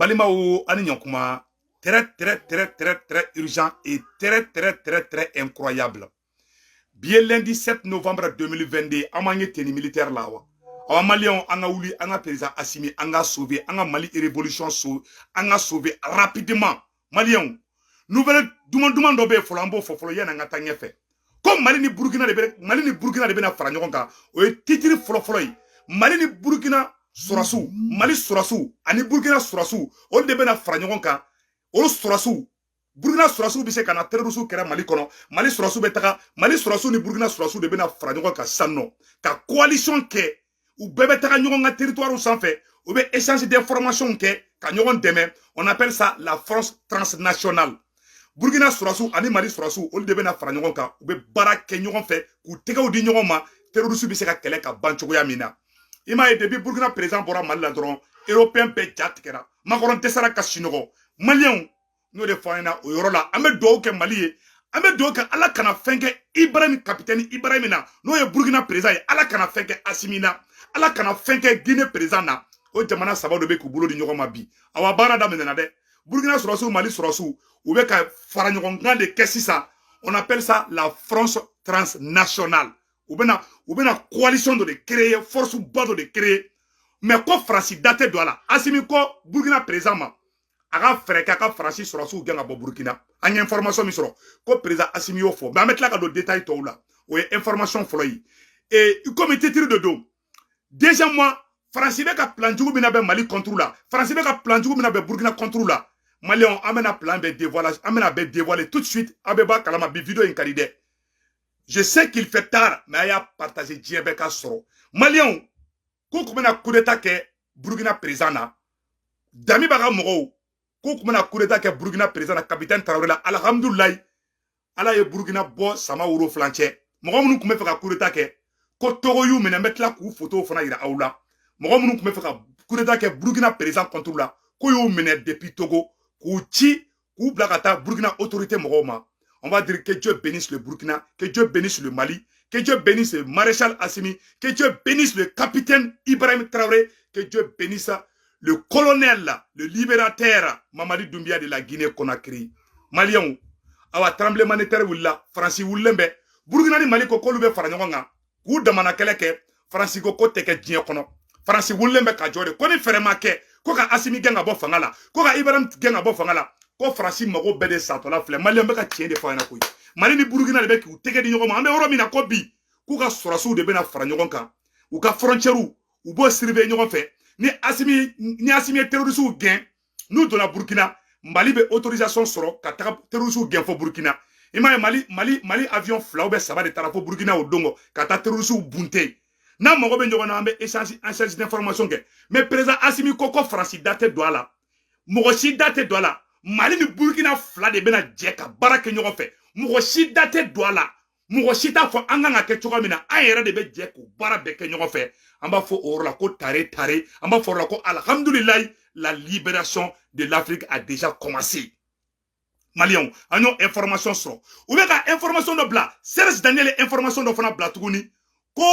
Balimao Aninyokuma, très urgent et très incroyable. Bien lundi 7 novembre 2022, Amanye Teni militaire là. Awa Malion, anga ouli, anga président Assimi, anga sauvé, anga Mali et révolution sauvé, anga sauvé rapidement. Malion, nouvelle douman dobe folambo fofolo yana nga tanyefe. Comme Mali ni Burkina de na faranyoka, o titiri folofolo yi. Mali ni Burkina Sorasu, Mali Sorasu, ani Burkina Sorasu, on de na faranyoka, o Sorasu. Burkina Sorasu bise kana terrorusu kera Mali kono, Mali Sorasu betaka, Mali Sorasu ni Burkina Sorasu de na faranyoka sanno, ka coalition ke ou bébé taka nyoka territoire sans fait, ou be échange d'informations ke ka nyoka deme, on appelle ça la France transnationale. Burkina Sorasu ani Mali Sorasu ol de bena fara ɲɔgɔn kan u be baara kɛ ɲɔgɔn fɛ k'u tɛgɛw di ɲɔgɔn ma terroriste bɛ se ka kɛlɛ ka ban cogoya min na i m'a ye depuis Burkina président bɔra Mali la dɔrɔn européen bɛɛ ja tigɛra Macron dɛsɛra ka sinɔgɔ maliyɛnw n'o de fɔ an ɲɛna o yɔrɔ la an bɛ dugawu kɛ Mali ye an bɛ dugawu kɛ Ala kana fɛn kɛ Ibrahim capitaine Ibrahim na n'o ye Burkina président ye Ala kana fɛn kɛ Assimi na Ala kana fɛn kɛ Guinée président na o jamana saba de bɛ k'u bolo di ɲɔgɔn ma bi awa baara daminɛna dɛ Burkina Sorasu Mali Sorasu ou bien ka fara ɲɔgɔn kan de kɛ sisan on appelle ça la France transnationale ou bena coalition de créer force ba de créer mais ko France date do ala Assimi ko Burkina président ma aga fɛrɛ kɛ a ka France Sorasu gɛn ka bɔ Burkina an ye information min sɔrɔ ko président Assimi y'o fɔ mais an bɛ tila ka don détail tɔw la o ye information fɔlɔ ye et comme titre de don deuxième mois France bɛ ka plan jugu min na bɛ Mali contre la France bɛ ka plan jugu min na bɛ Burkina contre la Maliens, amena plan be dévoiler, amena be dévoiler tout de suite. Abeba kalama bi vidéo in kalide. Je sais qu'il fait tard, mais aya partager djebeka soro. Maliens, ko kumena coup d'état ke Burkina président na. Dami baga mogo, ko kumena coup d'état ke Burkina président na capitaine Traoré la. Alhamdulillah, ala ye Burkina bo sama wuro flanche. Mogo munu kume feka coup d'état ke ko Togo yu mena metla ku photo fona ira aula. Mogo munu kume feka coup d'état ke Burkina président contre la. Ko yu mena depuis Togo. Kouchi, Koublakata, Burkina autorité Moroma. On va dire que Dieu bénisse le Burkina, que Dieu bénisse le Mali, que Dieu bénisse le maréchal Assimi, que Dieu bénisse le capitaine Ibrahim Traoré, que Dieu bénisse le colonel, le libérateur Mamadi Doumbia de la Guinée-Conakry. Maliens, awa tremblement de terre willa, Francis Woulembe, Burkina ni Mali ko kolube faranyonga, kou damana keleke, Francis ko teke djien kono. Francis Woulembe ka jore, koni ferema ke, ko ka Assimi genga bo fangala ko ka Ibrahim genga bo fangala ko Francis mago bede satola fle Mali mbeka tien de fana koy Mali ni Burkina de beki u tege di nyogoma ambe oro mina ko bi ko ka Sorasu de bena fara nyogon kan u ka frontière u bo sirve nyogon fe ni Assimi terroriste u gen nous de la Burkina Mali be autorisation soro ka ta terroriste u gen fo Burkina ima Mali avion flaw be saba de tarafo Burkina o dongo ka ta terroriste u bunte na mogo be nyogona ambe échange d'information ke mais président Assimi koko France date douala mogo si date douala Mali ni Burkina fla de bena djeka barake nyogon fe mogo si date douala mogo si ta fo anga ke choga mina ayere de be djeko bara beke nyogon fe amba fo orla ko tare amba fo orla ko alhamdulillah la libération de l'Afrique a déjà commencé. Maliens agno information so ou be ka information do bla Serge Daniel information do fana bla tuguni ko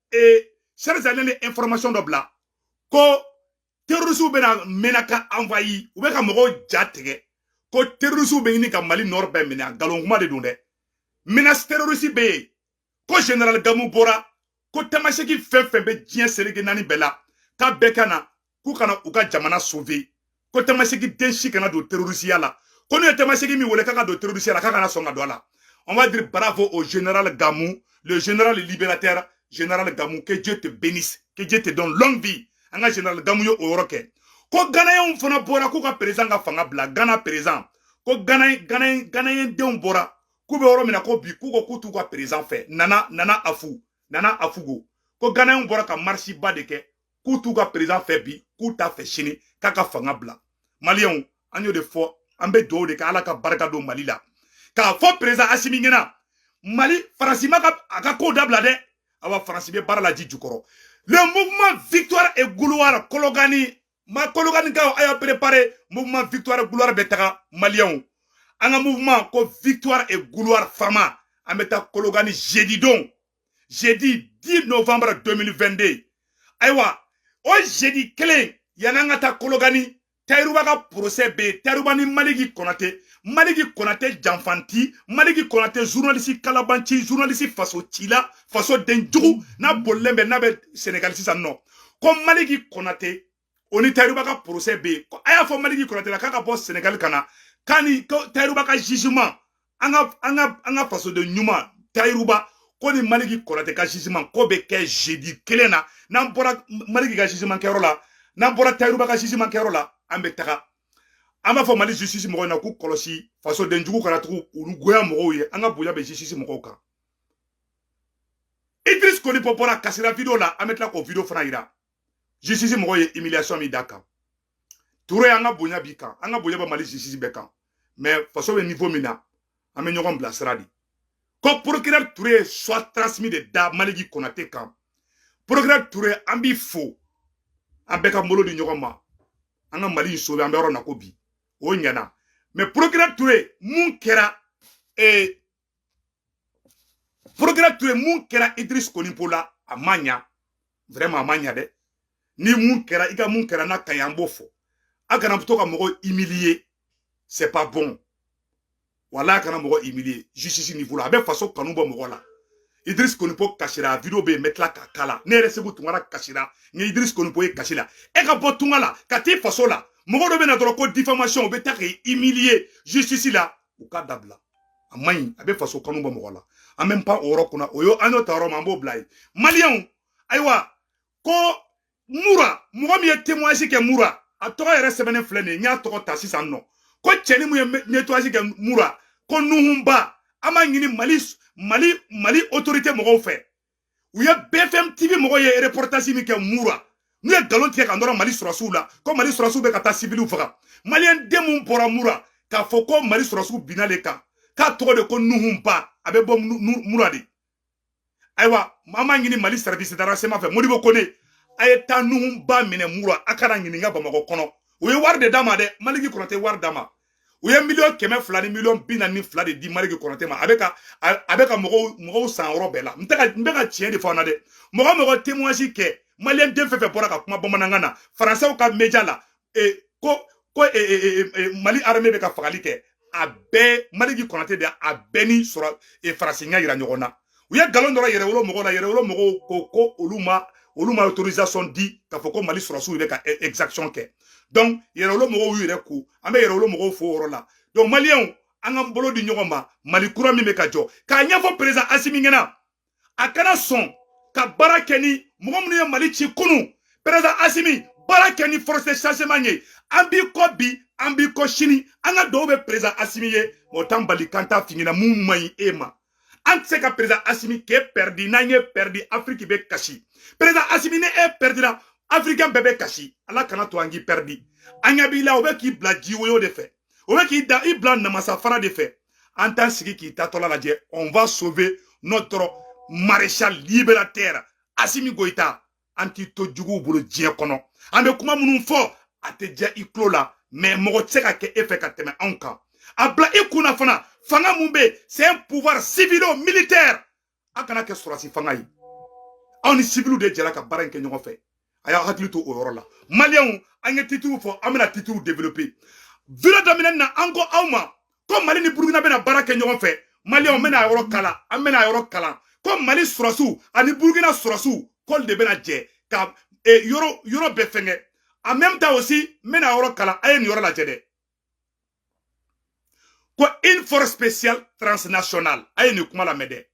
et Serge Daniel information do bla ko terroristes bena menaka envahi ou be ka mogo jatege ko terroristes be ni ka Mali nord be mena galonguma de donde menace terroriste be ko général Gamou Bora ko tamasheki fefe be dien serege nani bela ka bekana ku kana u ka jamana sauver ko tamasheki denshi kana do terroriste yala ko ne tamasheki mi wole kaka do terroriste yala kaka na songa do la on va dire bravo au général Gamou le général libérateur général Gamou, que Dieu te bénisse, que Dieu te donne longue vie. Anga général Gamou yo oroke. Ko Ghana yon fana bora ko ka président ga fanga bla Ghana président. Ko Ghana yon deun bora. Ko be oro mina ko bi ko kutu ka président fait. Nana afugo. Ko Ghana yon bora ka marchi ba de ke kutu ka président fait bi, kuta fait chini kaka fanga bla. Maliens anyo de fo ambe do de ka ala ka barka do Mali la. Ka fo président Assimi ngena. Mali Francima ka aka ko dabla de awa France be bara la di jukoro. Le mouvement Victoire et Gouloir Kologani ka aya préparé mouvement Victoire et Gouloir betaka Maliens. Anga mouvement ko Victoire et Gouloir Fama ameta Kologani jeudi 10 novembre 2022. Aywa o jeudi clé yananga ta Kologani Taïrouba ka procès be Taïrouba ni Maliki Konate janfanti Maliki Konate journaliste kalabanti journaliste faso tila faso denjugu na bollembe na be Sénégal sisan non comme Maliki Konate oni Taïrouba ka procès be aya fo Maliki Konate la kaka boss Sénégal kana kani Taïrouba ka jugement anga faso de nyuma Taïrouba ko ni Maliki Konate ka jugement ko be ke jeudi kelena nan bora Maliki ka jugement kero la nan bora Taïrouba ka jugement kero la ambe taka ama fo Mali justice mo na ku kolosi faso de njugu kana tuku urugoya mo ye anga boya be justice mo ka Idriss Koni popora kasira video la ametla ko video fana ira justice mo ye humiliation mi daka Touré anga boya bika anga boya ba Mali justice beka mais faso be niveau mina ame nyogon blasradi ko procureur Touré soit transmis de da Maliki Konate kan procureur Touré ambi fo abeka molo di nyogon ma anga Mali sobe ambe ro na ko bi o nyana mais procureur Touré mun kera procureur Touré mun kera Idriss Koni pola amanya vraiment amanya de ni mun kera iga mun kera na kayambo fo akana to ka mogo humilier c'est pas bon wala kana mogo humilier justice niveau la be façon kanu bo mogo la Idriss Koni po kashira video be metla kakala ne resebu tungara kashira ni Idriss Koni po e kashila e ka bo tungala ka ti façon la mogo do be na doro ko diffamation be ta ke humilier justice la ou ka dabla amay abe façon kanu bo mogo la en même pas oro kuna oyo ano taro mambo blay malien aywa ko mura mogo mi témoignage ke mura a toga yere sebene flene nya togo ta sisan no ko cheni mu nettoyage ke mura ko nuhumba ama ngini Mali autorité mogo fait ou ya BFM TV mogo ye reportage mi ke mura nu ye galon tie ka ndora Mali surasu la ko Mali surasu be ka ta civil faga malien demu pora mura ka foko Mali surasu binale ka togo de ko nuhumba abe bom mura di aywa mama ngini Mali service d'arrangement fait modibo kone ayeta nuhumba mine mura akara ngini nga bamako kono o ye war de dama de Maliki Konate war dama o ye million kɛmɛ fila ni million bina ni fila de di Maliki Konate ma abeka mɔgɔw san yɔrɔ bɛɛ la n bɛ ka tiɲɛ de fɔ na dɛ mɔgɔ témoignage kɛ malien den fɛn fɛn bɔra ka kuma bamanankan na français ka média la ko Mali armée bɛ ka fagali kɛ a bɛɛ Maliki Konate de a bɛɛ ni sɔrɔ farasinya yira ɲɔgɔn na u ye galon dɔrɔn yɛrɛwolo mɔgɔw la yɛrɛwolo mɔgɔw ko olu ma autorisation di k'a fɔ ko Mali sɔrɔsiw bɛ ka exaction kɛ donc yɛrɛwolo mɔgɔw y'u yɛrɛ ko an bɛ yɛrɛwolo mɔgɔw fo yɔrɔ la donc malien an ka bolo di ɲɔgɔn ma Mali kura min bɛ ka jɔ k'a ɲɛfɔ président Assimi ɲɛna a kana sɔn ka baara kɛ ni mɔgɔ minnu ye Mali ci kunu président Assimi baara kɛ ni force de changement ye an b'i kɔ bi an b'i kɔ sini an ka dɔw bɛ président Assimi ye o t'an bali kan ta fingina mun man ɲi e ma an tɛ se ka président Assimi k'e perdi n'an ye perdi Afrique bɛ kasi président Assimi ni e perdira Africain bɛɛ bɛ kasi ala kana to an k'i perdi an ɲɛ b'i la o bɛ k'i bila jiwoyo de fɛ o bɛ k'i da i bila namasa fara de fɛ an t'an sigi k'i tatɔla lajɛ on va sauver notre maréchal libérateur Assimi Goïta an t'i to juguw bolo diɲɛ kɔnɔ an bɛ kuma minnu fɔ a tɛ diya i tulo la mais mɔgɔ tɛ se ka kɛ e fɛ ka tɛmɛ anw kan a bila i kunna fana fanga mun bɛ c'est un pouvoir civilo militaire a kana kɛ sɔrɔsi fanga ye aw ni civiliw de jɛra ka baara in kɛ ɲɔgɔn fɛ a y'a hakili to o yɔrɔ la maliyɛnw an ye titres fɔ an bɛna titres développer video daminɛ na an ko aw ma ko Mali ni Burkina bɛna baara kɛ ɲɔgɔn fɛ maliyɛnw bɛna yɔrɔ kalan an bɛna yɔrɔ kalan ko Mali sɔrɔsiw ani Burkina sɔrɔsiw k'olu de bɛna jɛ ka yɔrɔ bɛɛ fɛngɛ en même temps aussi bɛna yɔrɔ kalan a ye nin yɔrɔ lajɛ dɛ ko une force spéciale transnationale a ye nin kuma lamɛn dɛ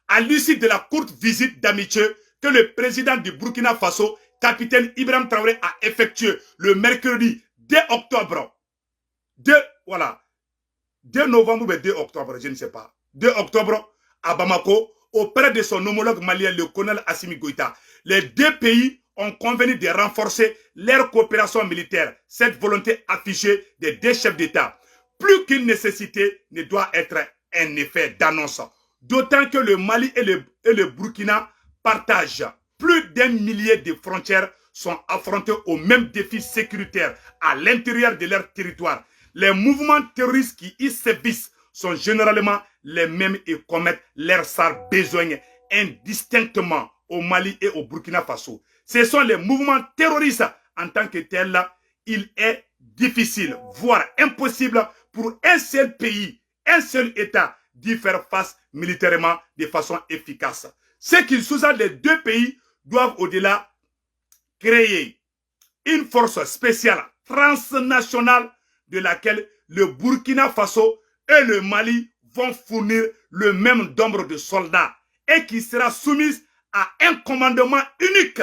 à l'issue de la courte visite d'amitié que le président du Burkina Faso capitaine Ibrahim Traoré a effectué le mercredi 2 octobre. 2 novembre ou 2 octobre, je ne sais pas. 2 octobre à Bamako, auprès de son homologue malien, le colonel Assimi Goïta. Les deux pays ont convenu de renforcer leur coopération militaire. Cette volonté affichée des deux chefs d'État, plus qu'une nécessité, ne doit être un effet d'annonce. D'autant que le Mali et le Burkina partagent plus d'1 millier de frontières, sont affrontés aux mêmes défis sécuritaires à l'intérieur de leur territoire. Les mouvements terroristes qui y sévissent sont généralement les mêmes et commettent leurs sales besoins indistinctement au Mali et au Burkina Faso. Ce sont les mouvements terroristes en tant que tels. Il est difficile, voire impossible pour un seul pays, un seul État d'y faire face militairement de façon efficace. Ce qui sous-entend les deux pays doivent au-delà créer une force spéciale transnationale de laquelle le Burkina Faso et le Mali vont fournir le même nombre de soldats et qui sera soumise à un commandement unique.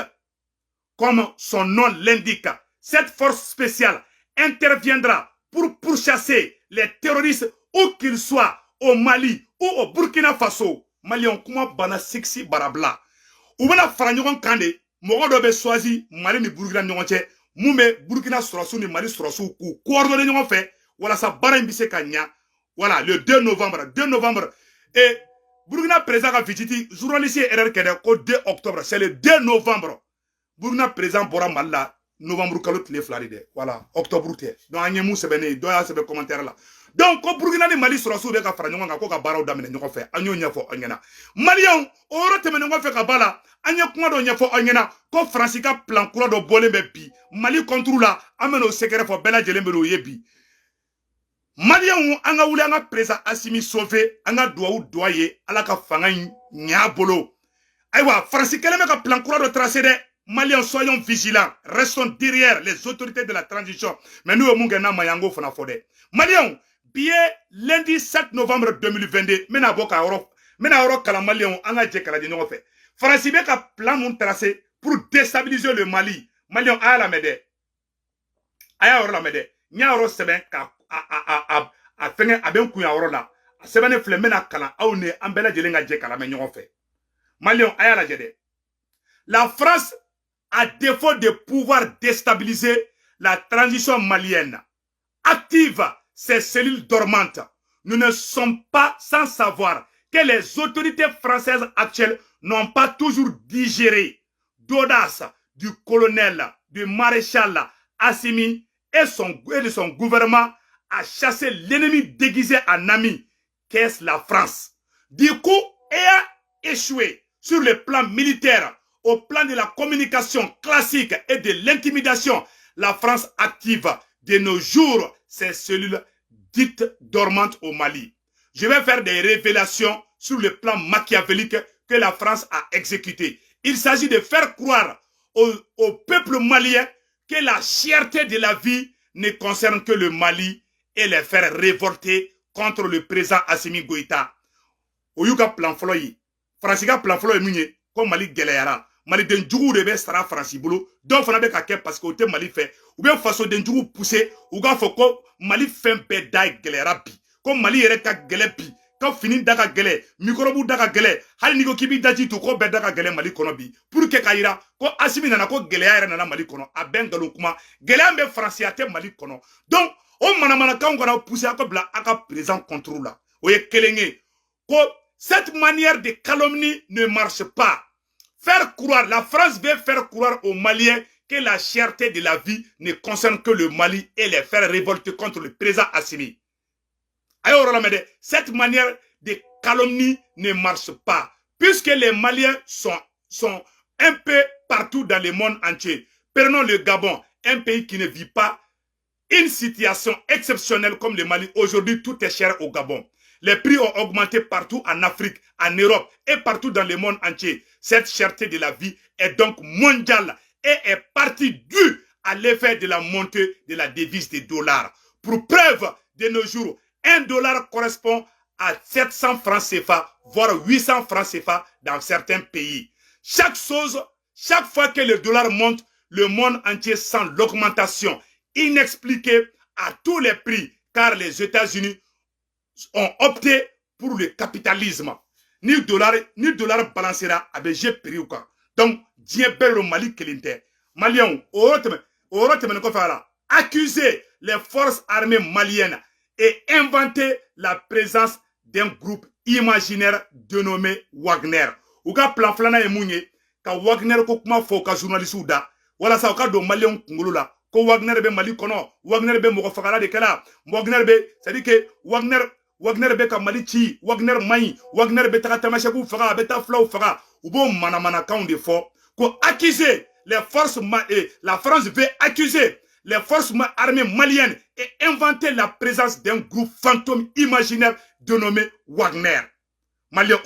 Comme son nom l'indique, cette force spéciale interviendra pour pourchasser les terroristes où qu'ils soient, au Mali ou au Burkina Faso. Mali on kuma bana sexy barabla. Ou bena fara ɲɔgɔn kan de, mɔgɔ dɔ bɛ choisi Mali ni Burkina ɲɔgɔn cɛ, mun bɛ Burkina sɔrɔsiw ni Mali sɔrɔsiw k'u coordonner ɲɔgɔn fɛ, walasa baara in bɛ se ka ɲa. Voilà, le 2 novembre. 2 novembre. Et Burkina président ka visite, journaliste ye erreur kɛ dɛ, ko 2 octobre. C'est le 2 novembre. Burkina président bɔra Mali la novembre kalo tile fila de dɛ. Voilà, octobre tɛ. Donc an ye mun sɛbɛn ne ye, dɔ y'a sɛbɛn commentaire la. Donc ko Burkina ni Mali sɔrɔsiw bɛ ka fara ɲɔgɔn kan ko ka baaraw daminɛ ɲɔgɔn fɛ. An y'o ɲɛfɔ aw ɲɛna. Maliyɛnw, o yɔrɔ tɛmɛnen kɔfɛ ka ba la, an ye kuma dɔ ɲɛfɔ aw ɲɛna ko Faransi ka plan kura dɔ bɔlen bɛ bi. Mali contre la, an bɛ n'o secret fɔ bɛɛ lajɛlen bɛ n'o ye bi. Maliyɛnw, an ka wuli an ka président Assimi sauver, an ka duwawu duwa ye Ala ka fanga in ɲa bolo. Ayiwa, Faransi kɛlen bɛ ka plan kura dɔ tracer dɛ. Maliens, soyons vigilants, restons derrière les autorités de la transition. Mais nous, on n'a pas de fana fodé. Maliens, billet lundi 7 novembre 2022, mena boka Europe, mena Europe kala Maliens, on a dit que la dinon fait. France a un plan mon tracé pour déstabiliser le Mali. Maliens, à la médée. Aya la médée. Nya Europe seben ka a fenge a ben kuya Europe là. Seben flemme mena kala a une ambela jelenga je kala menyon fait. Maliens, aya la jede. La France, à défaut de pouvoir déstabiliser la transition malienne, active ces cellules dormantes. Nous ne sommes pas sans savoir que les autorités françaises actuelles n'ont pas toujours digéré d'audace du colonel, du maréchal Assimi et de son gouvernement à chasser l'ennemi déguisé en ami, qu'est la France. Du coup, ayant échoué sur le plan militaire, au plan de la communication classique et de l'intimidation, la France active de nos jours ces cellules dites dormantes au Mali. Je vais faire des révélations sur le plan machiavélique que la France a exécuté. Il s'agit de faire croire au peuple malien que la cherté de la vie ne concerne que le Mali et les faire révolter contre le président Assimi Goïta. Oyuka plan floyi, Francika plan floyi mouye, comme Mali gɛlɛyara. Mali den jugu de bɛ sara Faransi bolo dɔw fana bɛ ka kɛ parce que o tɛ Mali fɛ u bɛ faso den jugu pousser u k'a fɔ ko Mali fɛn bɛɛ da gɛlɛyara bi ko Mali yɛrɛ ka gɛlɛ bi ka fini da ka gɛlɛ microbe da ka gɛlɛ hali n'i ko k'i b'i daji to ko bɛɛ da ka gɛlɛ Mali kɔnɔ bi pour que ka yira ko Assimi nana ko gɛlɛya yɛrɛ nana Mali kɔnɔ a bɛɛ nkalon kuma gɛlɛya bɛ Faransi a tɛ Mali kɔnɔ donc o manamanakanw kana pousser a ka bila a ka président contre la o ye kelen ye ko cette manière de calomnie ne marche pas. Faire croire, la France veut faire croire aux Maliens que la cherté de la vie ne concerne que le Mali et les faire révolter contre le président Assimi. Cette manière de calomnie ne marche pas, puisque les Maliens sont un peu partout dans le monde entier. Prenons le Gabon, un pays qui ne vit pas une situation exceptionnelle comme le Mali. Aujourd'hui, tout est cher au Gabon. Les prix ont augmenté partout en Afrique, en Europe et partout dans le monde entier. Cette cherté de la vie est donc mondiale et est partie due à l'effet de la montée de la devise des dollars. Pour preuve, de nos jours, $1 correspond à 700 francs CFA, voire 800 francs CFA dans certains pays. Chaque fois que le dollar monte, le monde entier sent l'augmentation inexpliquée à tous les prix, car les États-Unis ont opté pour le capitalisme. Ni dollar balancera avec j'ai prix ou quoi. Donc, Dieu bel au Mali kelinte. Maliens, accuser les forces armées maliennes et inventer la présence d'un groupe imaginaire dénommé Wagner. Ou ka plan flana e mounye, ka Wagner ko kuma fo ka journaliste da. Wala sa ka do Malien kungulu la. Ko Wagner be Mali kono, Wagner be moko fakara de kala. Wagner be, c'est-à-dire que Wagner be ka Mali chi, Wagner mayi, Wagner be taka tamashaku faga, be ta flaw faga. Ou bon manamana kaun de fo. Ko accuser les forces, la France veut accuser les forces armées maliennes aient inventé la présence d'un groupe fantôme imaginaire dénommé Wagner. Malien,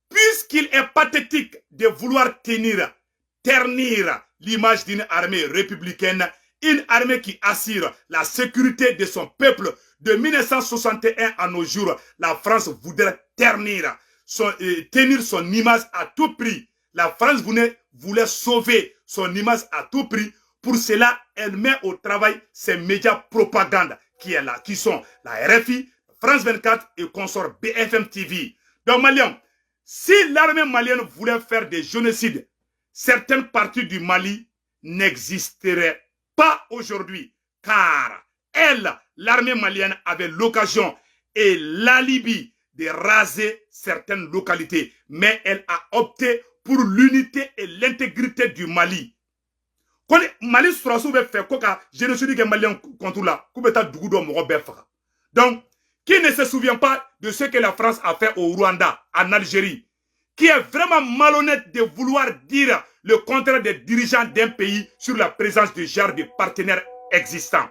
puisqu'il est pathétique de vouloir ternir l'image d'une armée républicaine, une armée qui assure la sécurité de son peuple de 1961 à nos jours, la France voudrait tenir son image à tout prix. La France voulait sauver son image à tout prix. Pour cela, elle met au travail ses médias propagande qui sont la RFI, France 24 et consort BFM TV. Donc, Maliens, si l'armée malienne voulait faire des génocides, certaines parties du Mali n'existeraient pas aujourd'hui, car l'armée malienne avait l'occasion et l'alibi de raser certaines localités, mais elle a opté pour l'unité et l'intégrité du Mali. Quand Mali sera fait quoi génocide malien contre là, donc qui ne se souvient pas de ce que la France a fait au Rwanda, en Algérie, qui est vraiment malhonnête de vouloir dire le contraire des dirigeants d'un pays sur la présence de genre de partenaires existants.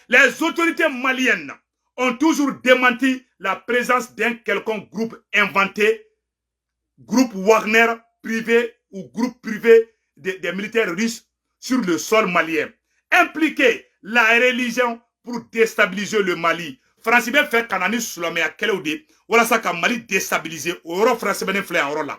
Les autorités maliennes ont toujours démenti la présence d'un quelconque groupe inventé, groupe Wagner privé ou groupe privé des militaires russes sur le sol malien. Impliquer la religion pour déstabiliser le Mali. France bien fait canani sulame à quel ode voilà ça qu'a Mali déstabilisé au Euro France bien fait en là.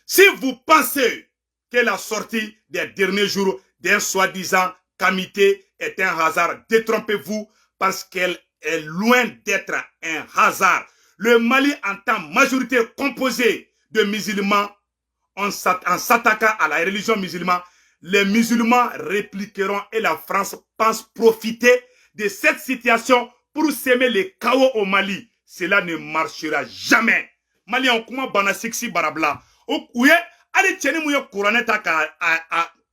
Si vous pensez que la sortie des derniers jours d'un soi-disant comité est un hasard, détrompez-vous parce qu'elle est loin d'être un hasard. Le Mali en tant majorité composée de musulmans en s'attaquant à la religion musulmane, les musulmans répliqueront et la France pense profiter de cette situation pour semer les chaos au Mali. Cela ne marchera jamais. Mali on comment bana sexy barabla. Ouye, allez tiens mouye couraneta ka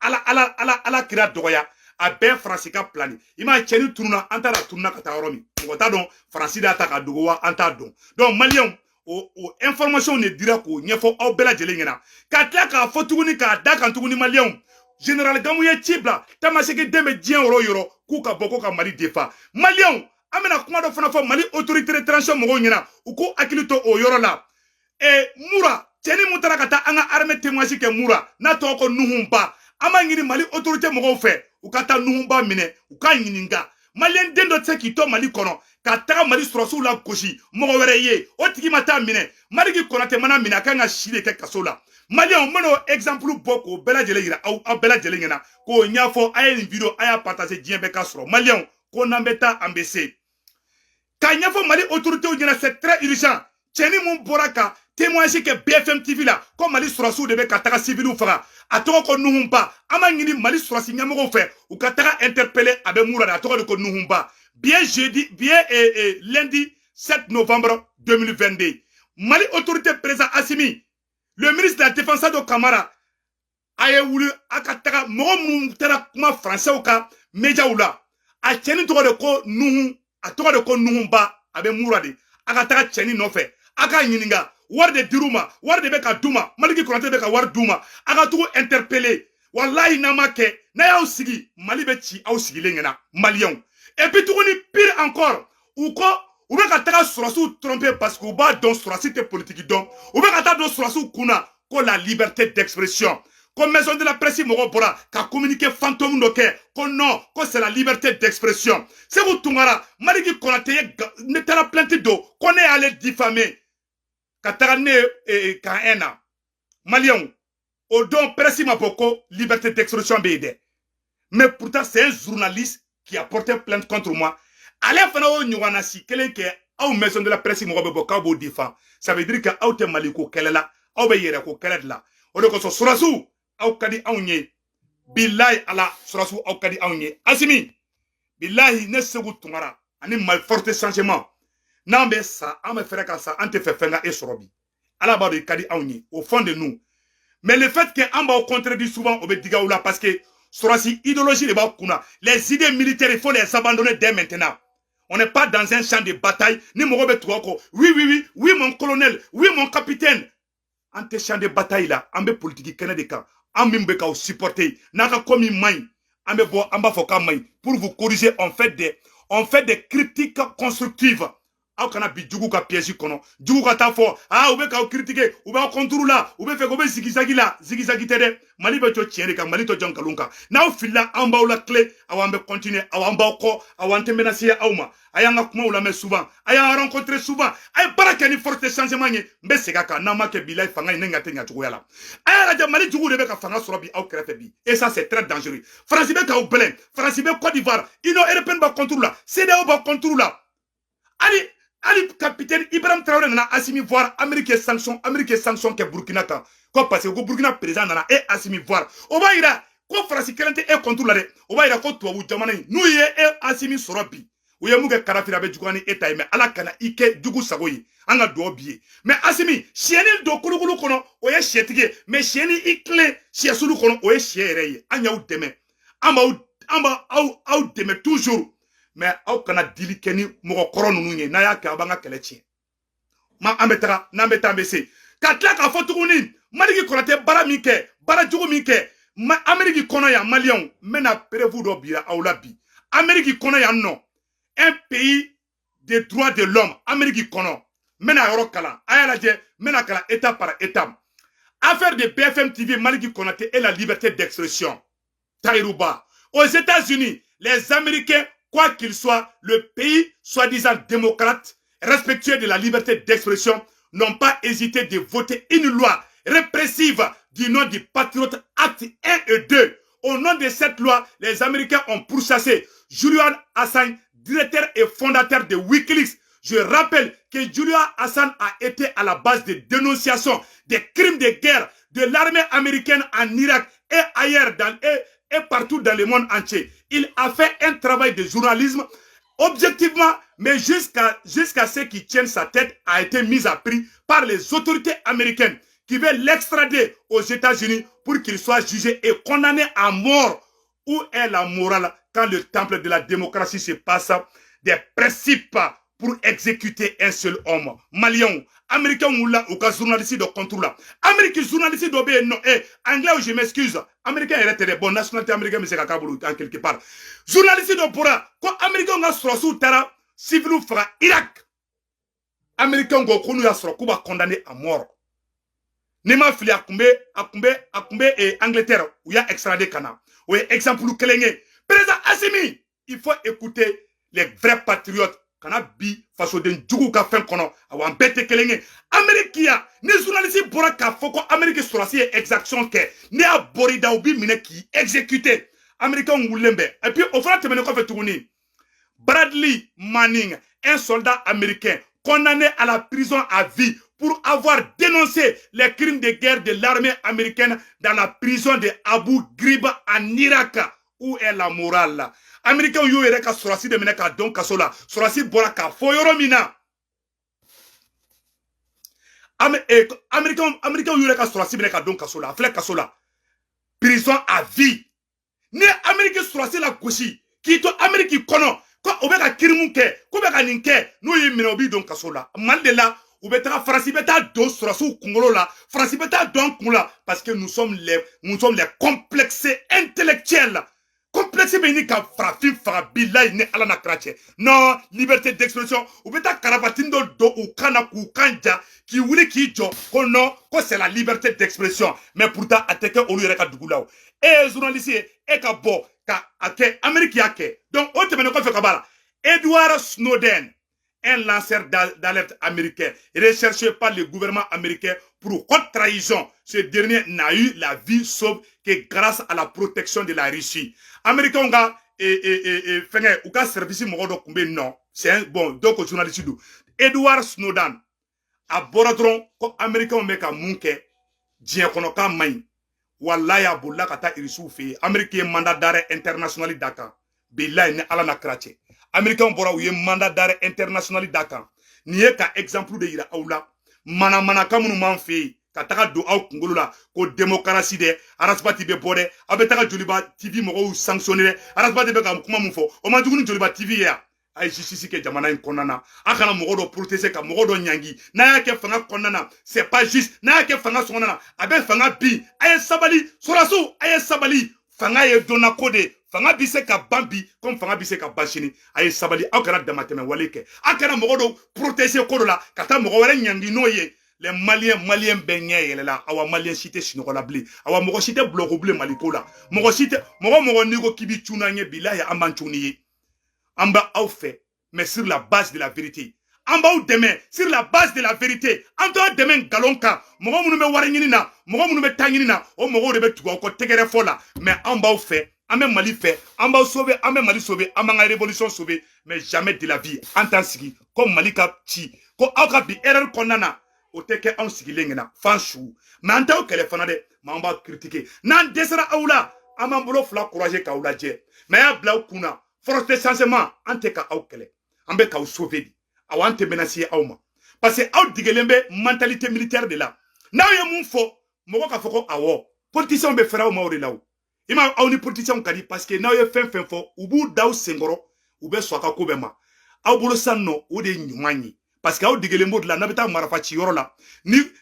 ala kira doya a ben francika plani. Ima tiens tourna anta la tourna kata oromi. Ngota don francida ta ka dogowa anta don. Donc Malien o information ne dira ko nyefo au bela jelengena. Ka tla ka fotuguni ka daka tuguni Malien. Général Gamouye Tibla, Tamaseke Deme Dien Yoro, Kuka Boko ka Mali defa. Malien, amena kuma do fana fo Mali autorité retranchée mogo nyina, uko akilito o yoro la. E Moura, teni mutara kata anga armée témoignage ke Moura, na to ko nuhumba. Ama ngini Mali autorité mogo fe, ukata nuhumba mine, uka ngininga. Malien dendo tseki to Mali kono, kata Mali sorosu la koshi, mogo wereye, otiki mata mine, Mali ki konate mana mine kanga shile ke kasola. Malien mono exemple boko bela jelegira au bela jelengena ko nyafo aya une vidéo aya partager dien beka soro Malien ko nambeta ambc ka nyafo Mali autorité o dina c'est très urgent teni mon boraka témoignage que BFM TV là comme Mali sorosu de beka taka civil ou fara atoko ko nuhumba ama ngini Mali sorosi nyamoko fe ou kataka interpeller abe moura da atoko ko nuhumba bien jeudi bien lundi 7 novembre 2022 Mali autorité président Assimi. Le ministre de la Défense de Kamara a voulu akataka montera kuma français ou ka média ou là a tcheni to de ko nuhu a to de ko nuhumba abe mourade akataka tcheni no fait aka nyininga war de diruma war de beka duma maliki konate beka war duma aka to interpeller wallahi namake na ya usigi mali be chi au sigi lengena malien et puis to ni pire encore ou ko ou bien que tu trompé parce que bas dans société politique donc ou bien que tu kuna ko la liberté d'expression comme maison de la presse morobora ka communiquer fantôme doke ko non ko c'est la liberté d'expression c'est vous tungara mariki konate ne tera plainte do qu'on est allé diffamer katarane kaena malien au don presse maboko liberté d'expression bede mais pourtant c'est un journaliste qui a porté plainte contre moi. Allez faire un nuanasi, quelqu'un qui maison de la presse, ça veut dire que a te maliko kelela, a be yere ko kelela. O de ko so surasu, a kadi awnye. Billahi ala surasu a kadi awnye. Asimi, billahi ne segu tumara, ani mal forte changement. Nambe sa, a me fera ça, ante fe fenga et sorobi. Ala ba de kadi awnye, au fond de nous. Mais le fait que amba au contredit souvent au be diga oula parce que surasi idéologie de ba kuna, les idées militaires il faut les abandonner dès maintenant. On n'est pas dans un champ de bataille, ni mon Robert Touako. Oui, mon colonel, oui, mon capitaine. Ante champ de bataille là, ambe politique canadien, ambimbe ka supporter, naka komi main, pour vous corriger, on fait des critiques constructives. Aw kana bi jugu ka piège kono jugu ka ta fo ou be ka critiquer ou be contrôle là ou be fe ko be zigizagi tede mali be to tiere ka mali to jonkalunka na filla amba la clé awambe continuer awamba ko awante menacer awma ayanga kuma ula me souvent aya rencontrer souvent ay baraka ni forte changement ni mbe segaka na ma ke bilay fanga ni ngate nya jugu yala aya la mali jugu de be ka fanga soro bi aw krefe bi et ça c'est très dangereux France be ka au Belin France be Côte d'Ivoire ino européen ba contrôle là CDAO ba contrôle là Ali capitaine Ibrahim Traoré nana Assimi voir Amérique sanction ke Burkina kan ko parce que Burkina président nana et Assimi voir o ba ira ko France kelente e contrôle la de o ba ira ko tuwawu jamana ni nu ye e Assimi sorobi o ye muge karafira be jugani eta mais ala kana ike jugu sagoyi anga do biye mais Assimi chienil do kulukulu kono o ye chetige mais chieni ikle chiesulu kono o ye chiereye anya u deme amba au deme toujours mais aw kana dili keni mogo koro nunu nye na ya ke abanga kelechi ma ambetara na mbeta mbese katla ka fotuguni maliki konate bara mike bara jugu mike ma Ameriki kono ya malion mena prévu do bira awla bi Ameriki kono ya non un pays des droits de l'homme Ameriki kono mena yoro kala ayala je mena kala état par état affaire de BFM TV maliki konate et la liberté d'expression Taïrouba aux États-Unis les Américains quoi qu'il soit, le pays, soi-disant démocrate, respectueux de la liberté d'expression, n'ont pas hésité de voter une loi répressive du nom du Patriot Act 1 et 2. Au nom de cette loi, les Américains ont pourchassé Julian Assange, directeur et fondateur de Wikileaks. Je rappelle que Julian Assange a été à la base de dénonciations des crimes de guerre de l'armée américaine en Irak et ailleurs et partout dans le monde entier. Il a fait un travail de journalisme objectivement, mais jusqu'à ce qu'il tienne sa tête a été mis à prix par les autorités américaines qui veulent l'extrader aux États-Unis pour qu'il soit jugé et condamné à mort. Où est la morale quand le temple de la démocratie se passe des principes pour exécuter un seul homme? Malien, Américain ou là, ou journaliste de contrôle là. Américain, journaliste d'obé, non, anglais, je m'excuse. Américain, il était bon, nationalité américaine, mais c'est Kakabulu, en quelque part. Journaliste de Pora, quand Américain, on a sous terre, civil ou fera Irak. Américain, on a connu à Kuba condamné à mort. Nema fili akumbe et Angleterre, où il y a extradé Kana. Ou exemple, Kelenge. Président Assimi, il faut écouter les vrais patriotes. Kana bi faso den jugu ka fen kono awan bete kelenge Amerikia ni journaliste bora ka foko Amerique sorasi exaction ke ni a bori da obi mine ki exécuter Américain ngulembe et puis au fond temene ko fetuguni Bradley Manning un soldat américain condamné à la prison à vie pour avoir dénoncé les crimes de guerre de l'armée américaine dans la prison de Abu Ghraib en Irak. Où est la morale là? Américain yo yere ka sorasi de mena ka don kasola sorasi bora ka foyoro mina Américain yo yere ka sorasi mena ka don kasola flek kasola prison à vie ne Américain sorasi la goshi ki to Amérique kono ko obeka kirimunke ko beka ninke no yimina obi don kasola mandela ubeta France beta do sorasi kungolo la France beta don kungula parce que nous sommes les complexés intellectuels. Complexe béni ka frafin farabilai ne ala na krache. Non, liberté d'expression. Ou beta karabatindo do ou kana ku kanja ki wuli ki jo ko non ko c'est la liberté d'expression. Mais pourtant ateke olu yere ka dugulao. Et journaliste e ka bo ka ake Amérique yake. Donc on te mena ko fe kabala. Edward Snowden, un lanceur d'alerte américain recherché par le gouvernement américain pour haute trahison. Ce dernier n'a eu la vie sauve que grâce à la protection de la Russie. Américain nga fenge ou ka service mogodo kumbe non. C'est un bon donc journaliste du Edward Snowden a boradron ko Américain meka munke dien kono ka may wallahi abulla kata irisu fe Américain mandat d'arrêt international Dakar billahi ne ala na krache Américain bora uye mandat d'arrêt international Dakar niye ka exemple de ira aula mana kamunu manfe kataka do aw kungolo la ko démocratie de arasbati be bode abetaka joliba TV mo sanctionner arasbati be kam kuma mun fo o ma duguni joliba TV ya ay justice ke jamana in konana akana mo do protéger ka mo do nyangi na yake fanga konana c'est pas juste na yake fanga sonana abe fanga bi ay sabali sorasu ay sabali fanga ye dona kode fanga bise ka bambi comme fanga bise ka bashini ay sabali aw kana damateme waleke akana mogodo protéger ko la kata mogo wala nyandi noye les maliens benye yelela awa malien cité sinokola bli awa mogo cité bloco bli malikola mogo cité mogo nigo kibi tchunanye bilahi amanchuni amba aw fait mais sur la base de la vérité amba ou demain sur la base de la vérité ando demain galonka mogo munu be waringini na mogo munu be tangini na o mogo de be tugo ko tegere fola mais amba ou fait amé Mali fait amba sauver amé Mali sauver amanga révolution sauver mais jamais de la vie en tant sigi comme Malika chi ko aka bi erreur konana o teke an sigilengena fanchou mais anta o kele fana de mamba critiquer nan desera awla amambolo fla courage ka awlaje mais ya bla kuna force de changement ante ka aw kele ambe ka sauver awante menacer awma parce que aw digelembe mentalité militaire de là na ye mun fo moko ka foko awo politicien be fera o mawre law ima aw ni politicien kadi parce que na ye fen fo ubu daw sengoro ube swaka ko be ma aw bolo sanno o de nyumanyi parce que aw digelembo de la nabita marafa ci yoro la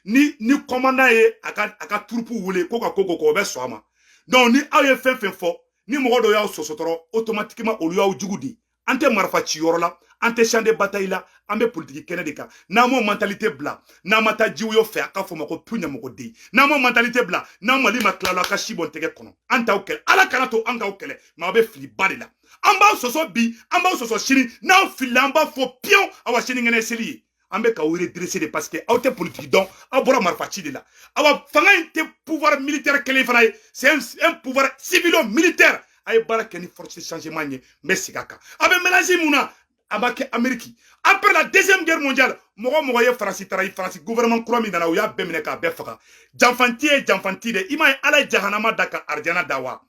ni commandant ye aka troupe wule ko ka koko ko be swama donc ni aw ye fen fo ni moko do yaw sosotoro automatiquement o yaw jugudi ante marafa ci yoro la ante champ de bataille la ambe politique kene de ka na mo mentalité bla na mata jiwo yo fe aka fo mako punya moko de na mo mentalité bla na mali maklalo aka shibon tege kono anta okele ala kana to anga okele ma be fili bade la amba soso bi amba soso shiri na fili amba fo pion awa shiri ngene seli ambe ka wire dresser de parce que auto politique donc abora marfachi de la awa fanga inte pouvoir militaire kele fana c'est un pouvoir civilo militaire ay baraka ni force de changement nye mesigaka abe mélanger muna abake Amérique après la deuxième guerre mondiale mogo ye France taray France gouvernement croit mi dana o ya bemene ka be faka janfanti de ima ala jahanama daka arjana dawa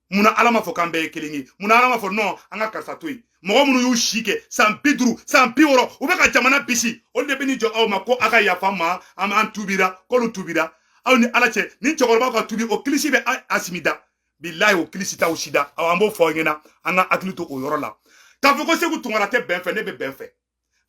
muna alama fo kambe kelingi muna alama fo non anga karsatoi mogo munu yu shike san bidru san biworo o be ka jamana bisi o de beni jo aw ma ko aka ya fama am an tubira ko lu tubira aw ni ala che ni chokoro ka tubi o kilisi be asimida billahi o kilisi ta o shida aw ambo fo ngena anga aklito o yoro la ka foko segu tungara te benfe ne be benfe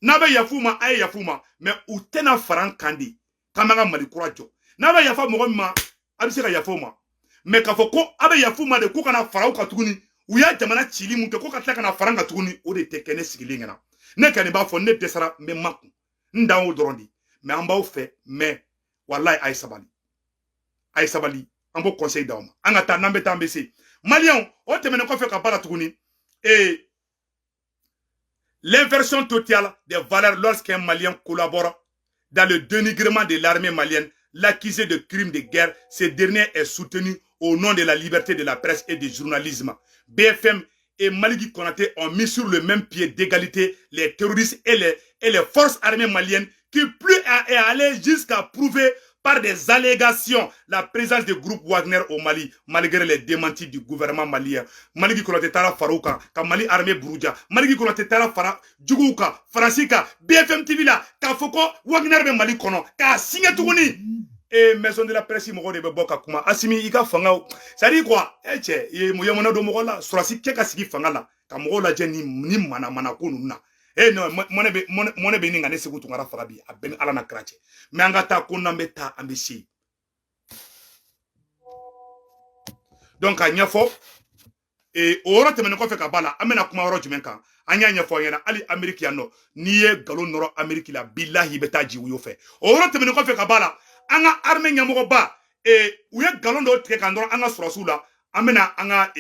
na be yafuma ay yafuma mais ou tena faran kandi kamanga mali kurajo na be yafa mogo ma abise ka yafuma mais ka foko abe yafuma de ko kana farau ka tuguni u ya jamana chili mun ke ko ka tla kana faranga tuguni o de tekene sigilingena ne kani ba fo ne desara me maku ndawo dorondi mais amba o fait mais wallahi ay sabali ambo conseil dawma anga ta nambe tambesi malien o temene ko fe ka bala tuguni et l'inversion totale des valeurs lorsqu'un Malien collabore dans le dénigrement de l'armée malienne, l'accusé de crimes de guerre, ce dernier est soutenu au nom de la liberté de la presse et du journalisme. BFM et Maliki Konaté ont mis sur le même pied d'égalité les terroristes et les forces armées maliennes qui plus est allé jusqu'à prouver par des allégations la présence du groupe Wagner au Mali, malgré les démentis du gouvernement malien. Maliki Konaté Tara Farouka, ka Mali armée Brouja, Maliki Konaté Tara Fara, Djougouka, Francika, BFM TV la, ka Foko, Wagner be Mali Kono, ka signé Tougouni. Et maison de la presse, il m'a boka kuma. Asimi, ika fanga. Ça dit quoi? Eh, tche, il y a mon ado mogola, surasi keka sigi fanga la, ka mogola je ni mana kununa. Eh non, mone be ninga ne segu tungara fagabi, a ben ala na krache. Me angata konambe ta ambisi. Donc a nyafo et ora temene ko fe ka bala amena kuma oro jumenka. Anya nyafo yana ali Amerika no niye galo noro Amerika la billahi betaji uyo fe. Ora temene ko fe ka bala anga arme nyamogo ba et uye galo ndo teke kandoro anga surasula. Amena anga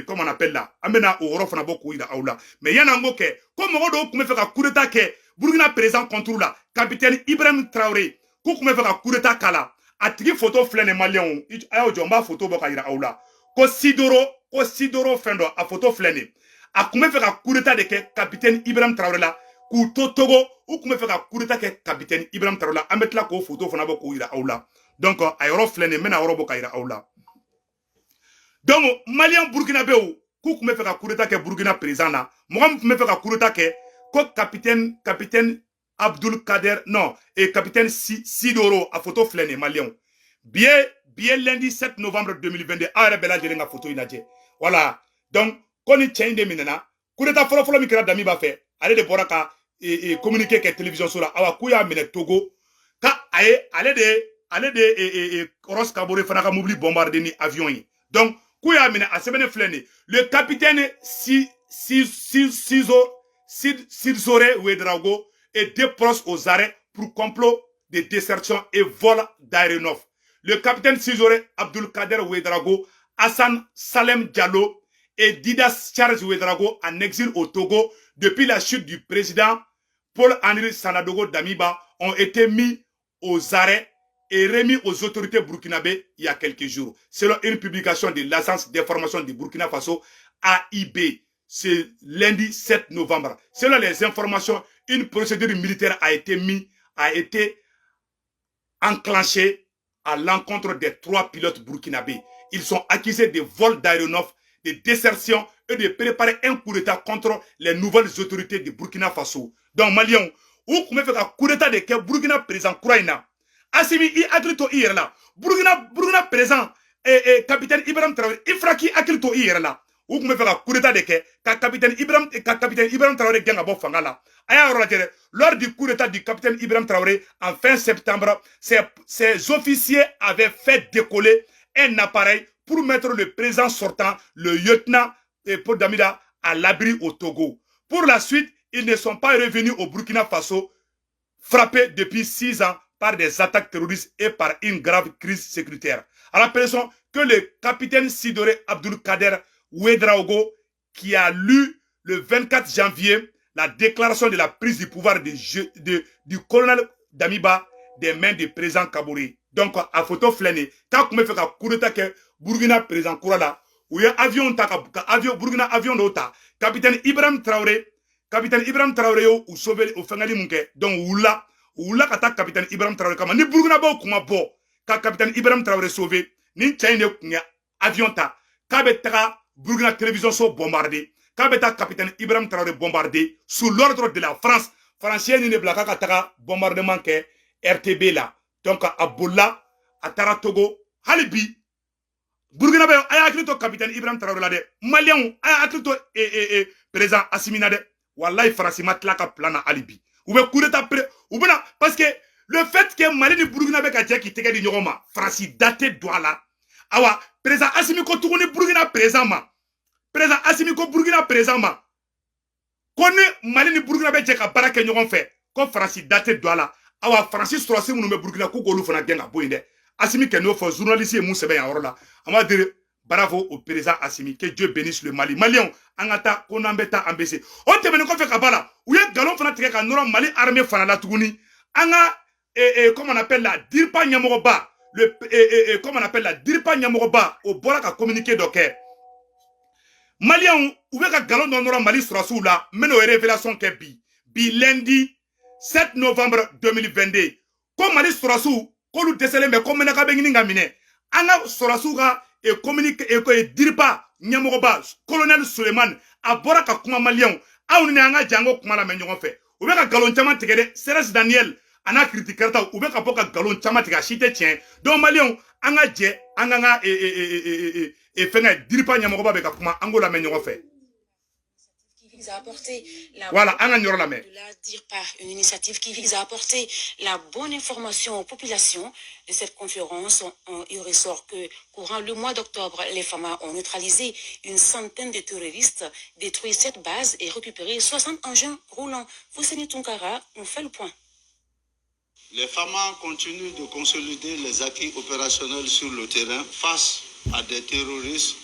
comment on appelle là amena oro fana boku ida aula mais yana ngoke comme ngodo kume fe ka coup d'état ke Burkina président contre la capitaine Ibrahim Traoré ko kume fe ka coup d'état kala atigi photo flene malien ayo jomba photo boka ida aula ko sidoro fendo a photo flene a kume fe ka coup d'état de ke capitaine Ibrahim Traoré la ku togo ou kume fe ka coup d'état ke capitaine Ibrahim Traoré la ametla ko photo fana boku ida aula donc ayoro flene mena oro boka ida aula. Donc, Malien Burkinabé ou kou me fait un coup d'état que Burkina président là, moi me fait un coup d'état que capitaine Abdul Kader non et capitaine Sidoro a photo flène Malien. Bien lundi 7 novembre 2022 à bella de la photo inadje. Voilà. Donc, quand il tient de minena, coup d'état folo mi kira dami ba fait, aller de boraka et communiquer avec la télévision sur la awa kuya mine Togo ka aller de Koros Kabore fanaka moubli bombarder ni avion yi. Donc Le capitaine Sizore Ouedraogo est déproche aux arrêts pour complot de désertion et vol d'aéronefs. Le capitaine Sizore Abdulkader Ouedraogo, Hassan Salem Diallo et Didas Charles Ouedraogo en exil au Togo depuis la chute du président Paul-Henri Sanadogo Damiba ont été mis aux arrêts et remis aux autorités burkinabées il y a quelques jours. Selon une publication de l'Agence d'information du Burkina Faso, AIB, ce lundi 7 novembre. Selon les informations, une procédure militaire a été enclenchée à l'encontre des 3 pilotes burkinabés. Ils sont accusés de vol d'aéronefs, de désertion et de préparer un coup d'État contre les nouvelles autorités de Burkina Faso. Donc, Maliens, où vous fait un coup d'État de Burkina présent Kouraïna. Assimi, il a dit hier là. Burkina présent, capitaine Ibrahim Traoré, il fera qui a dit hier là. Où vous fait un coup d'État de capitaine Ibrahim Traoré gagne à Bofangala. Lors du coup d'État du capitaine Ibrahim Traoré, en fin septembre, ses officiers avaient fait décoller un appareil pour mettre le président sortant, le lieutenant Paul Damida, à l'abri au Togo. Pour la suite, ils ne sont pas revenus au Burkina Faso, frappés depuis 6 ans par des attaques terroristes et par une grave crise sécuritaire. À la personne que le capitaine Sidore Abdulkader Ouedraogo, qui a lu le 24 janvier la déclaration de la prise du pouvoir du colonel Damiba des mains du président Kabouri. Donc, à photo flânée, quand on me fait un coup d'état que Burkina président Kourala, ou y a avion, Burkina avion d'Ota, capitaine Ibrahim Traoré ou sauvé au Fengali Munke, donc Oula kata capitaine Ibrahim Traoré, comme ni Burkina Bo kuma bo, quand capitaine Ibrahim Traoré sauvé, ni Tchaïne avion ta, Kabeta Burkina télévision so bombardé, Kabeta capitaine Ibrahim Traoré bombardé, sous l'ordre de la France, Français ni ne blaka kataka bombardement ke RTB là. Donc, à Boula, à Taratogo, Halibi, Burkina Faso, aya aklito capitaine Ibrahim Traoré là de, Malien, aya aklito président Assimina de, Wallahi Franci matlaka plana Alibi. Ou bien coup d'état prêt, ou bien parce que le fait que Mali ni Burkina Faso a dit qu'il était Nyoma, Franci daté doit là. Awa, président Assimi ko tourne Burkina présent ma. Président Assimi ko Burkina présent ma. Connaît Mali ni Burkina Faso a baraka Nyogon fait, comme Franci daté doit là. Awa Francis Troisi mounou me Burkina ko golu fana genga boinde. Assimi ke no fo journaliste mou sebe ya orla. Ama dire bravo au président Assimi, que Dieu bénisse le Mali. Malien, angata konambeta ambese. On te mène ko fait kabala. Ou y'a galon fana tike ka nora Mali armée fana la tuguni. Anga comment on appelle la Dirpa Nyamoroba. Comment on appelle la Dirpa Nyamoroba au bora ka communiquer doké. Malien ou y'a galon dans nora Mali Troisi là, mène aux révélations que bi lundi 7 novembre 2022. Comme Mali Sorasu, quand nous décelons, mais comme nous avons dit, Anga Sorasu et communique et Dirpa Nyamoroba, colonel Suleiman, à Boraka Kuma Malion, a un Nanga Django Kuma la Menyon fait. Ou bien Galon Chama Tegede, Seres Daniel, Ana critiqué, ou bien Kapoka Galon Chama Tega Chite Tien, donc Malion, Anga Dje, Anga et Fenga Dirpa Nyamoroba Bekakuma, Angola Menyon fait. Voilà, une initiative qui vise à apporter la bonne information aux populations. De cette conférence, il ressort que courant le mois d'octobre, les FAMA ont neutralisé une centaine de terroristes, détruit 7 bases et récupéré 60 engins roulants. Fousseni Tunkara, on fait le point. Les FAMA continuent de consolider les acquis opérationnels sur le terrain face à des terroristes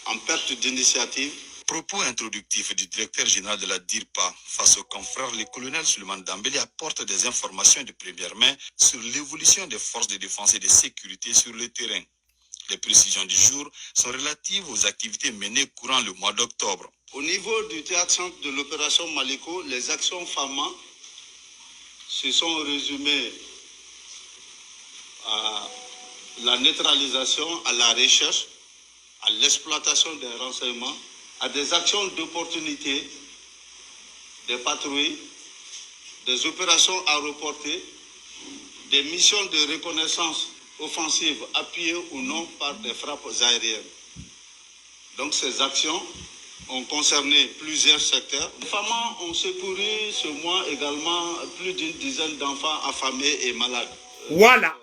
en perte d'initiative. Propos introductifs du directeur général de la DIRPA face au confrère, le colonel Suleiman Dambélé apporte des informations de première main sur l'évolution des forces de défense et de sécurité sur le terrain. Les précisions du jour sont relatives aux activités menées courant le mois d'octobre. Au niveau du théâtre-centre de l'opération Maliko, les actions FAMA se sont résumées à la neutralisation, à la recherche, à l'exploitation des renseignements, à des actions d'opportunité, des patrouilles, des opérations à reporter, des missions de reconnaissance offensive appuyées ou non par des frappes aériennes. Donc ces actions ont concerné plusieurs secteurs. Les femmes ont secouru ce mois également plus d'une dizaine d'enfants affamés et malades. Voilà.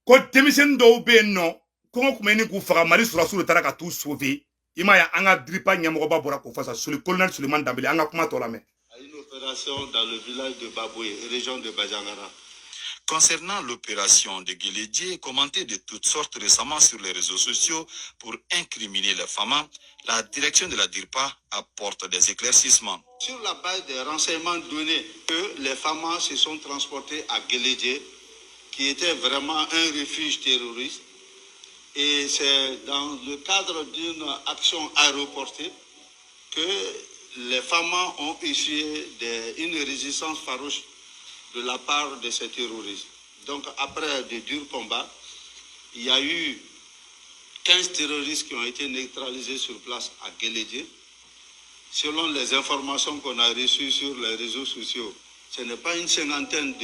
Quand démission d'Obe non, kongo kumeni ku faga Mali surasu tara ka tout sauver ima ya anga dripa nyamoba bora ko fasa sur le colonel Suleiman Dambélé anga kuma to la mais une opération dans le village de Baboué, région de Bajangara. Concernant l'opération de Guélédié, commentée de toutes sortes récemment sur les réseaux sociaux pour incriminer les femmes, la direction de la DIRPA apporte des éclaircissements. Sur la base des renseignements donnés que les femmes se sont transportées à Guélédié, qui était vraiment un refuge terroriste, et c'est dans le cadre d'une action aéroportée que les femmes ont essuyé une résistance farouche de la part de ces terroristes. Donc après de durs combats, il y a eu 15 terroristes qui ont été neutralisés sur place à Guélédié. Selon les informations qu'on a reçues sur les réseaux sociaux, ce n'est pas une cinquantaine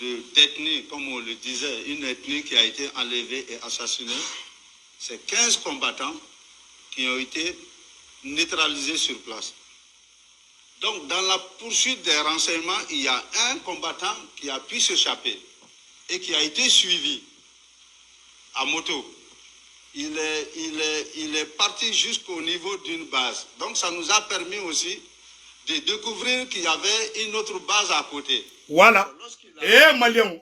d'ethnies, comme on le disait, une ethnie qui a été enlevée et assassinée. C'est 15 combattants qui ont été neutralisés sur place. Donc, dans la poursuite des renseignements, il y a un combattant qui a pu s'échapper et qui a été suivi à moto. Il est parti jusqu'au niveau d'une base. Donc, ça nous a permis aussi de découvrir qu'il y avait une autre base à côté. Voilà. Eh, Malien,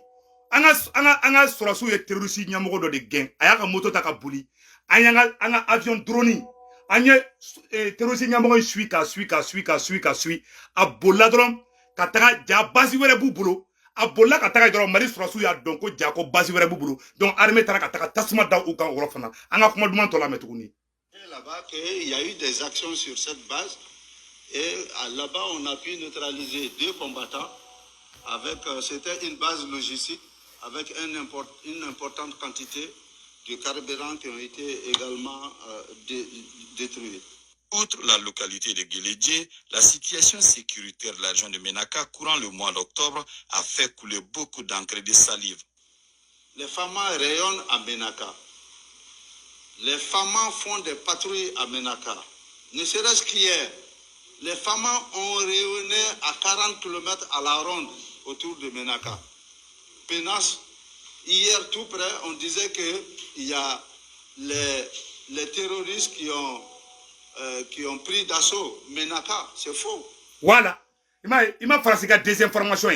anga surasu ye terroriste nyamogo do de gang. Ayaka moto taka buli. Anga avion drone. Anya terroriste nyamogo sui. A bolla dron kataka ja basi were bubulo. A bolla kataka dron mari surasu ya donko jako basi were bubulo. Donc armée tara kataka tasma da ukan orofana. Anga kuma duman to la metuguni. Là-bas qu'il y a eu des actions sur cette base et là-bas on a pu neutraliser 2 combattants avec c'était une base logistique avec une importante quantité de carburant qui ont été également détruits. Outre la localité de Guélédié, la situation sécuritaire de la région de Ménaka courant le mois d'octobre a fait couler beaucoup d'encre et de salive. Les femmes rayonnent à Ménaka. Les femmes font des patrouilles à Ménaka. Ne serait-ce qu'hier, les femmes ont rayonné à 40 km à la ronde autour de Ménaka. Pénas, hier tout près, on disait qu'il y a les terroristes qui ont pris d'assaut Ménaka. C'est faux. Voilà. Il m'a fait la désinformation.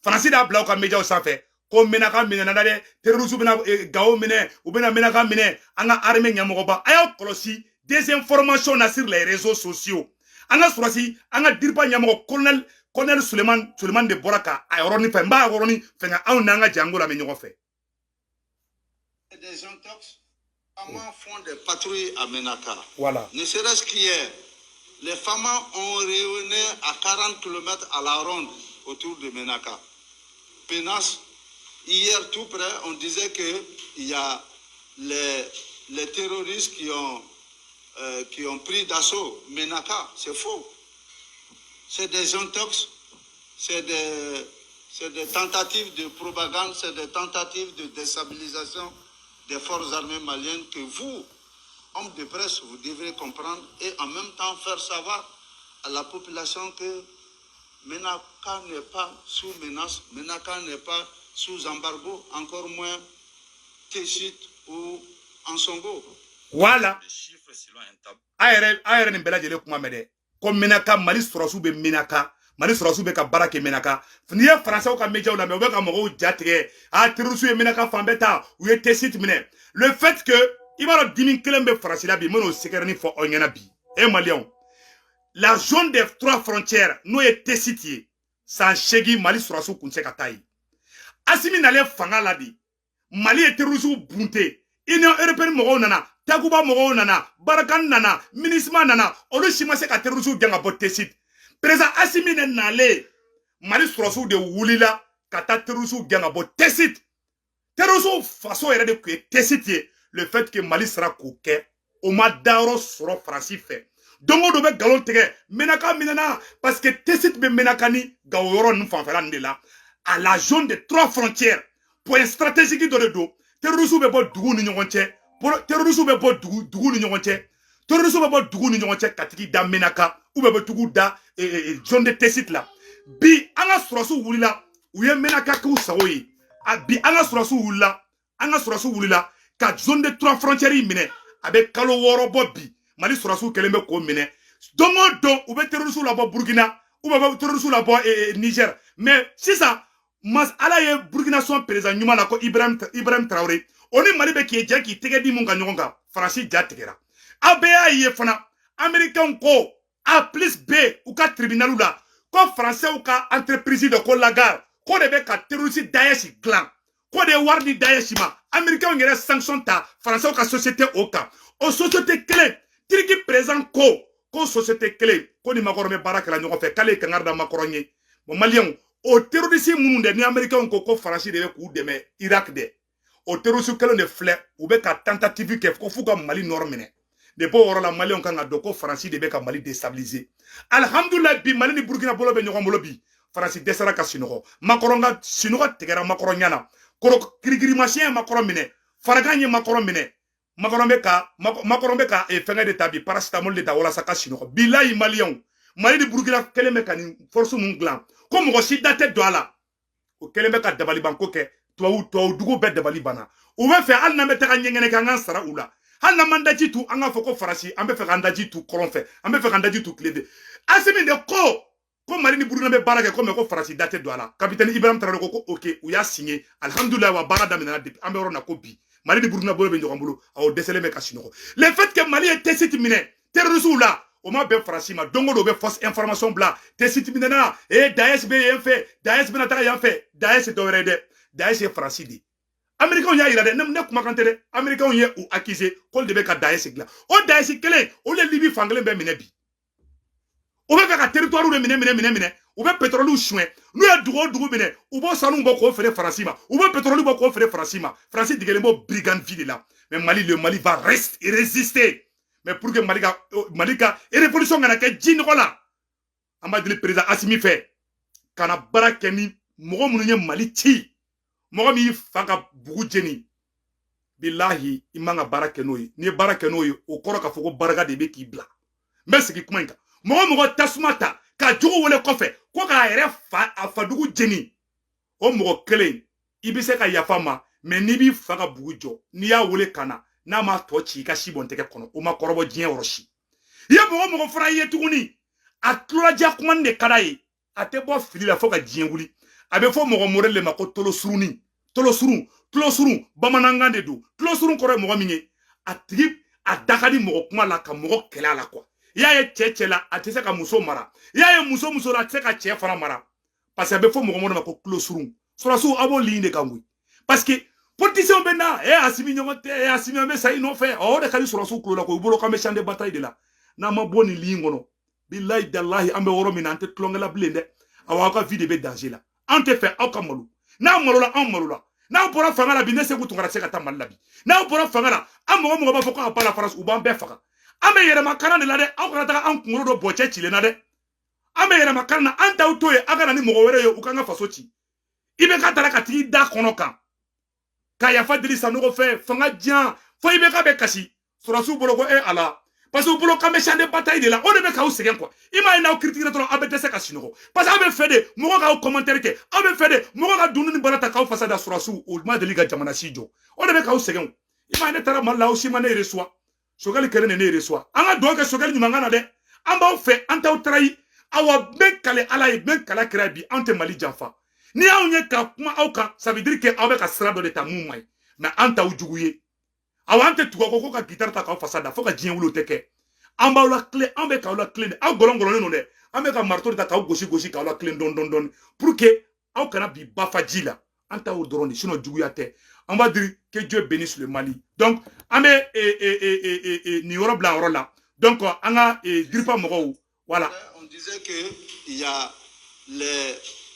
Francis a bloqué les médias au sanfé. Comme Ménaka minanade, terroristes bena gao mine, ou bena Ménaka mine, anga armée nyamogoba. Ayo kolosi désinformation na sur les réseaux sociaux. Anga surasi, anga dirpa nyamogo colonel Suleiman de Boraka. Ayoroni fe mba ayoroni fe nga au nanga jango la menyogo fe. Des intox, femmes font des patrouilles à Ménaka. Voilà. Ne serait-ce qu'hier, les femmes ont rayonné à 40 km à la ronde autour de Ménaka. Pénas, hier tout près, on disait qu'il y a les terroristes qui ont pris d'assaut Ménaka. C'est faux. C'est des intox, c'est des tentatives de propagande, c'est des tentatives de déstabilisation des forces armées maliennes que vous, hommes de presse, vous devrez comprendre et en même temps faire savoir à la population que Ménaka n'est pas sous menace, Ménaka n'est pas sous embargo, encore moins Téchit ou Ansongo. Voilà. Les chiffres selon un tableau. Ayer ni bela jele kuma mede. Comme Ménaka, Mali surasu be Ménaka. Mali surasu be ka barake Ménaka. Fniye français ka media la me be ka mogo jatige. A terroristes Ménaka fambeta ou ye Téchit mine. Le fait que ibaro dimin kelembe français la bi mono sekerni fo onyana bi. Eh Malien. La zone des 3 frontières no ye Téchit sans chegi Mali surasu kunse ka tayi. Asimi nale fanga la di. Mali e terroristes bunte. Union européenne mogo nana. Takuba mogo nana, Barakan nana, Minisma nana, olu shimase ka terroristes ganga bo Téchit. Président Assimi nale, Mali surasu de wulila, kata terroristes ganga bo Téchit. Terroristes façon ere de kuye Téchit, le fait que Mali sera kouke, o ma daro soro Francis fait. Dongo do be galon tege, Ménaka minana, parce que Téchit be Ménaka ni, gaoyoro nfanfela ndela, à la zone de 3 frontières, point stratégique de le dos, terroristes be bo dugu ni nyonche, terroristes be bo dugu ni nyonche, terroristes be bo dugu ni nyonche katiki da Ménaka, ou be bo dugu da zone de Téchit la. Bi anga surasu wulila, ou ye Ménaka ku sawoyi. Bi anga surasu wulila, ka zone de 3 frontières mine avec kalo woro bobbi mali surasu kelembe ko mine dongo don ou be terroriste la bo Burkina ou be terroriste la bo Niger mais c'est ça mas ala ye Burkina son président nyuma la ko Ibrahim Traoré oni mali be ki je ki tege di mun ga nyonga France jatigera ABA ye fana américain ko A plus B ou ka tribunal la ko français ou ka entreprise de ko lagar ko de be ka terroriste Daesh clan ko de wardi Daesh ma américain ngere sanction ta français ou ka société au cas o société clé triki présent ko société clé ko ni makorome baraka la nyoko fe kale kangarda makoronye mo malien o terroriste munu de ni américain ko français de ku deme Irak de o terroriste kele ne flè ou be ka tentative ke ko fuka Mali normine de po woro la Mali on kan doko France de be ka Mali déstabiliser alhamdulillah bi Mali ni Burkina bolo be nyoko bolo bi France desara ka sinoko makoronga sinoko tegera makoronyana koro kirigiri machin makoromine faraganye makoromine makorombe ka e fenga de tabi parastamol de ta wala saka sinoko billahi Malion Mali ni Burkina keleme kan force mun glan ko mo si date do ala o keleme ka dabali banko ke to dugo be dabali bana o be fe al na meta kan nyengene kan sara ula hal na mandaji tu anga foko farasi ambe fe kandaji tu koronfe ambe fe kandaji tu klede asimi de ko Mali ni Burkina be baraka ko me ko farasi date do ala capitaine Ibrahim Traoré ko OK o ya signé alhamdulillah wa barada mina depuis ambe rona ko bi Mali ni Burkina bolo be njokambolo a décelé me kasinoko le fait que Mali était site miné terrorisme là o ma be farasi ma dongo do be fausse information bla te site miné na e Daesh be en fait Daesh be na ta yan fait Daesh do rede Daesh est farasi di américain ya ira de ne kuma kante de américain ye ou accusé kol de be ka Daesh gla o Daesh kele o le libi fangle be miné bi o be ka territoire de miné ou be pétrole ou chouin nous ya dugo miné ou bo sanu bo ko fere farasi ma ou be pétrole bo ko fere farasi ma farasi digele mo brigand vide là mais le Mali va rester et résister mais pour que Malika et révolution ngana ke jin kola amadi le président Assimi fait kana barakeni mogo munye Mali ti mogo mi faka bugu jeni billahi imanga barakenoyi ni barakenoyi o koro ka foko baraka de be ki bla merci ki kuma nka mogo tasmata ka jogo wole kofe ko ka ere fa dugu jeni o mogo kele ibise ka yafama mais ni bi faka bugu jo ni ya wole kana na ma to ci ka shibon teke kono o ma korobo jien oroshi ye mogo fara ye tuguni a tlola ja kuma ne kadaye a te bo fili la foka jien wuli abe fo mogo morele ma ko tolo surun bamananga de do tolo surun kore mogo minye a tigi a dakadi mogo kuma la ka mogo kela la quoi ya ye cheche la a te se ka muso mara ya ye muso la te se ka che fara mara parce que abe fo mogo ma ko tolo surun surasu abo linde kamwi parce que politicien bena Assimi nyomote Assimi me ça ino fait o de kali surasu kulo la ko bolo ka me champ de bataille de la na ma boni lingono billahi dallahi ambe woro minante tlongela blende awaka vie de be danger la ante fait akamalu na malola amalola na pora fangala bi ne se kutungara se kata malabi na pora fangala amogo ba foko apala France u ban be faka ame yere makana de la de akara ta an kungoro do boche chile na de ame yere makana anta utoye akana ni mogo were yo ukanga fasochi ibe katara kati da konoka kaya fadili sanogo fe fanga dian fo ibe ka be kasi surasu bolo ko ala parce que bolo ka me chande bataille de la on be ka o segen quoi ima ina o critiquer trop abe tese ka sinogo parce que abe fede mogo ka o commentaire ke abe fede mogo ka dunu ni barata ka o fasada surasu o ma deli ga jamana sijo on be ka o segen ima ne tara malla o si ma ne reçoit sogali kere ne reçoit anga do ke sogali ni mangana de amba o fe anta o trai awa ben kale ala e ben kala kra bi ante Mali janfa ni awnye ka kuma auka ça veut dire que avec ka srado de ta mumai mais anta ujuguye awante tuko ko ka guitar ta ka fasada foka jien wulo teke amba la clé ambe ka la clé aw golongolo no de ambe ka marteau ta ka goshi ka la clé don pour que aw kana bi bafajila anta o drone sinon juguya te on va dire que Dieu bénisse le Mali donc ambe ni woro blanc woro là donc anga gripa mogo voilà on disait que il y a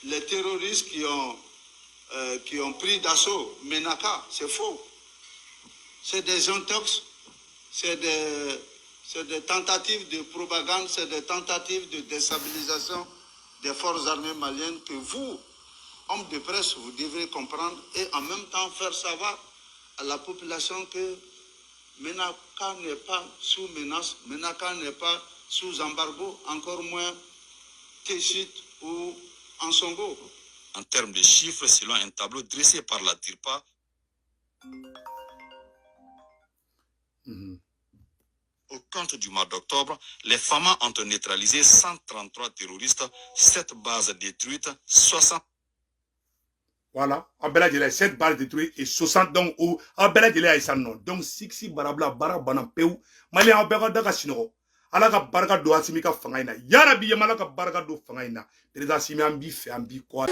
les terroristes qui ont pris d'assaut Menaka, c'est faux. C'est des intox, c'est des tentatives de propagande, c'est des tentatives de déstabilisation des forces armées maliennes que vous, hommes de presse, vous devrez comprendre et en même temps faire savoir à la population que Menaka n'est pas sous menace, Menaka n'est pas sous embargo, encore moins Téchit ou Ansongo. En termes de chiffres, selon un tableau dressé par la DIRPA, Au compte du mois d'octobre, les FAMA ont neutralisé 133 terroristes, 7 bases détruites, 60... Voilà, Abela Djele, 7 bases détruites et 60 donc ou Abela Djele Aïssa non. Donc, si Barabla, Barabana Peu, Malien Abela Daga Sinoro, Alaka Barga do Asimika Fangaina, Yarabi Yamalaka Barga do Fangaina, Teresa Simi Ambi, Ambi quoi.